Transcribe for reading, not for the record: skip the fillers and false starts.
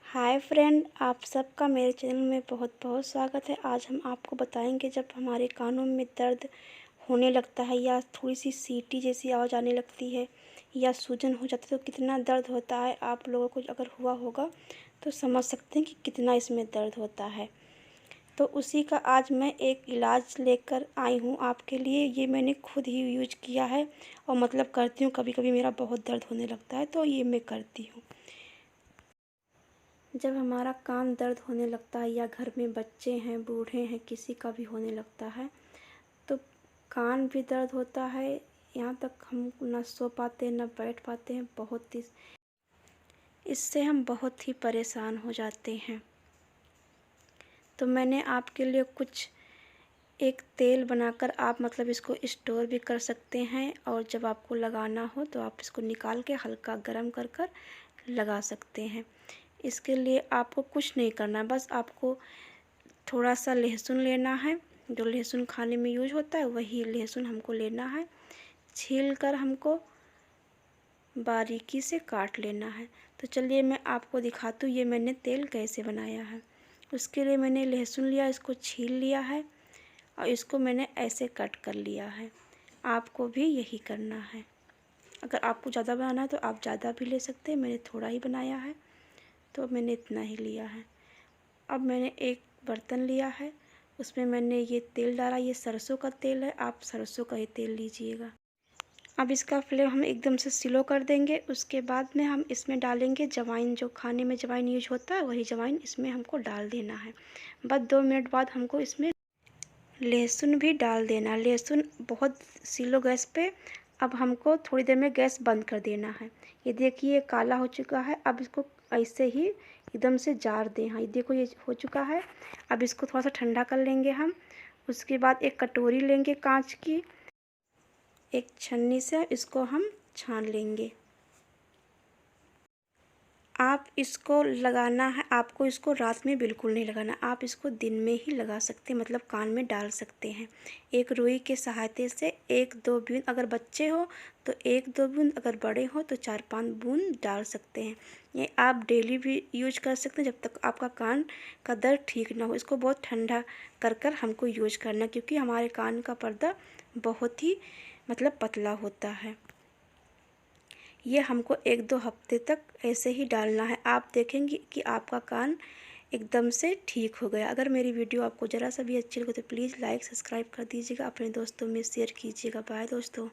Hi friend, आप सबका मेरे चैनल में बहुत बहुत स्वागत है। आज हम आपको बताएंगे जब हमारे कानों में दर्द होने लगता है या थोड़ी सी सीटी जैसी आवाज़ आने लगती है या सूजन हो जाती है तो कितना दर्द होता है। आप लोगों को अगर हुआ होगा तो समझ सकते हैं कि कितना इसमें दर्द होता है। तो उसी का आज मैं एक इलाज लेकर आई हूँ आपके लिए। ये मैंने खुद ही यूज किया है और मतलब करती हूँ। कभी कभी मेरा बहुत दर्द होने लगता है तो ये मैं करती हूँ। जब हमारा कान दर्द होने लगता है या घर में बच्चे हैं, बूढ़े हैं, किसी का भी होने लगता है तो कान भी दर्द होता है। यहाँ तक हम ना सो पाते हैं, ना बैठ पाते हैं। इससे हम बहुत ही परेशान हो जाते हैं। तो मैंने आपके लिए एक तेल बनाकर आप मतलब इसको स्टोर भी कर सकते हैं और जब आपको लगाना हो तो आप इसको निकाल के हल्का गर्म कर कर लगा सकते हैं। इसके लिए आपको कुछ नहीं करना, बस आपको थोड़ा सा लहसुन लेना है। जो लहसुन खाने में यूज होता है वही लहसुन हमको लेना है। छील कर हमको बारीकी से काट लेना है। तो चलिए मैं आपको दिखाती हूँ ये मैंने तेल कैसे बनाया है। उसके लिए मैंने लहसुन लिया, इसको छील लिया है और इसको मैंने ऐसे कट कर लिया है। आपको भी यही करना है। अगर आपको ज़्यादा बनाना है तो आप ज़्यादा भी ले सकते हैं। मैंने थोड़ा ही बनाया है तो मैंने इतना ही लिया है। अब मैंने एक बर्तन लिया है, उसमें मैंने ये तेल डाला। ये सरसों का तेल है, आप सरसों का ही तेल लीजिएगा। अब इसका फ्लेम हम एकदम से स्लो कर देंगे। उसके बाद में हम इसमें डालेंगे जवाइन। जो खाने में जवाइन यूज होता है वही जवाइन इसमें हमको डाल देना है। बस 2 मिनट बाद हमको इसमें लहसुन भी डाल देना। लहसुन बहुत स्लो गैस पे। अब हमको थोड़ी देर में गैस बंद कर देना है। ये देखिए ये काला हो चुका है। अब इसको ऐसे ही एकदम से जार दें। हाँ, ये देखो ये हो चुका है। अब इसको थोड़ा सा ठंडा कर लेंगे हम। उसके बाद एक कटोरी लेंगे कांच की, एक छन्नी से इसको हम छान लेंगे। आप इसको लगाना है, आपको इसको रात में बिल्कुल नहीं लगाना। आप इसको दिन में ही लगा सकते हैं, मतलब कान में डाल सकते हैं। एक रुई के सहायता से 1-2 बूंद, अगर बच्चे हो तो 1-2 बूंद, अगर बड़े हो तो 4-5 बूंद डाल सकते हैं। ये आप डेली भी यूज कर सकते हैं जब तक आपका कान का दर्द ठीक ना हो। इसको बहुत ठंडा कर कर हमको यूज करना, क्योंकि हमारे कान का पर्दा बहुत ही मतलब पतला होता है। ये हमको 1-2 हफ्ते तक ऐसे ही डालना है। आप देखेंगे कि आपका कान एकदम से ठीक हो गया। अगर मेरी वीडियो आपको ज़रा सा भी अच्छी लगे तो प्लीज़ लाइक सब्सक्राइब कर दीजिएगा, अपने दोस्तों में शेयर कीजिएगा। बाय दोस्तों।